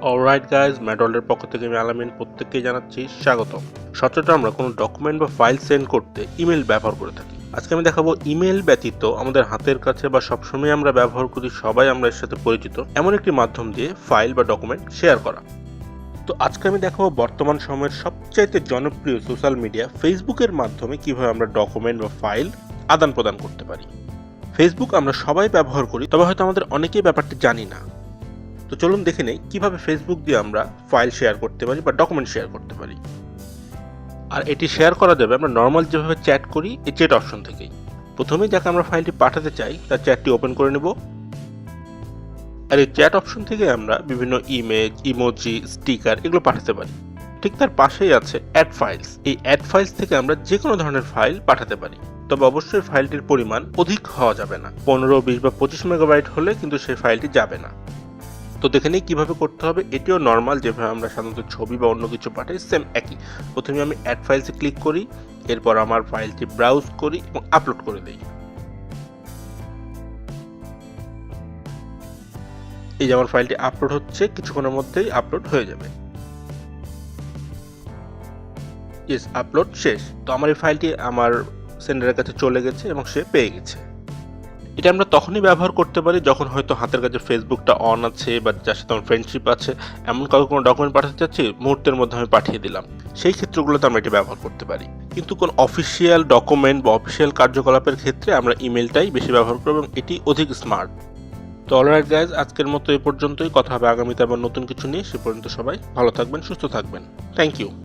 Alright guys, ম্যাডওয়ার্ল্ডের পক্ষ থেকে আমি আলামিন প্রত্যেককেই জানাচ্ছি স্বাগতম। সচরাচর আমরা কোনো ডকুমেন্ট বা ফাইল সেন্ড করতে ইমেল ব্যবহার করে থাকি। আজকে আমি দেখাবো ইমেল ব্যতীত আমাদের হাতের কাছে বা সবসময় আমরা ব্যবহার করি, সবাই আমরা এর সাথে পরিচিত এমন একটি মাধ্যম দিয়ে ফাইল বা ডকুমেন্ট শেয়ার করা। তো আজকে আমি দেখাবো বর্তমান সময়ের সবচাইতে জনপ্রিয় সোশ্যাল মিডিয়া ফেসবুকের মাধ্যমে কিভাবে আমরা ডকুমেন্ট বা ফাইল আদান প্রদান করতে পারি। ফেসবুক আমরা সবাই ব্যবহার করি, তবে হয়তো আমাদের অনেকেই ব্যাপারটি জানি না। তো চলুন দেখে নেই কিভাবে ফেসবুক দিয়ে আমরা ফাইল শেয়ার করতে পারি বা ডকুমেন্ট শেয়ার করতে পারি। আর এটি শেয়ার করা যাবে আমরা নর্মাল যেভাবে চ্যাট করি এই চ্যাট অপশন থেকেই। প্রথমেই যাকে আমরা ফাইলটি পাঠাতে চাই তার চ্যাটটি ওপেন করে নেব। আর এই চ্যাট অপশন থেকে আমরা বিভিন্ন ইমেজ, ইমোজি, স্টিকার এগুলো পাঠাতে পারি। ঠিক তার পাশেই আছে অ্যাড ফাইলস। এই অ্যাড ফাইলস থেকে আমরা যে কোনো ধরনের ফাইল পাঠাতে পারি, তবে অবশ্যই ফাইলটির পরিমাণ অধিক হওয়া যাবে না। 15, 20 বা 25 মেগাবাইট হলে কিন্তু সেই ফাইলটি যাবে না। তো দেখে নিই কীভাবে করতে হবে। এটিও নর্মাল যেভাবে আমরা সাধারণত ছবি বা অন্য কিছু পাঠাই, সেম একই। প্রথমে আমি অ্যাড ফাইলসে ক্লিক করি, এরপর আমার ফাইলটি ব্রাউজ করি এবং আপলোড করে দিই। এই যে আমার ফাইলটি আপলোড হচ্ছে, কিছুক্ষণের মধ্যেই আপলোড হয়ে যাবে। ইয়েস, আপলোড শেষ। তো আমার এই ফাইলটি আমার সেন্ডারের কাছে চলে গেছে এবং সে পেয়ে গেছে। এটা আমরা তখনই ব্যবহার করতে পারি যখন হয়তো হাতের কাছে ফেসবুকটা অন আছে বা যার সাথে আমার ফ্রেন্ডশিপ আছে, এমন কাউকে কোনো ডকুমেন্ট পাঠাতে চাচ্ছি, মুহূর্তের মধ্যে আমি পাঠিয়ে দিলাম। সেই ক্ষেত্রগুলোতে আমরা এটি ব্যবহার করতে পারি। কিন্তু কোন অফিসিয়াল ডকুমেন্ট বা অফিসিয়াল কার্যকলাপের ক্ষেত্রে আমরা ইমেলটাই বেশি ব্যবহার করব এবং এটি অধিক স্মার্ট। তো অলরাইট গাইজ, আজকের মতো এই পর্যন্তই। কথা হবে আগামীতে আবার নতুন কিছু নিয়ে। সে পর্যন্ত সবাই ভালো থাকবেন, সুস্থ থাকবেন। Thank you.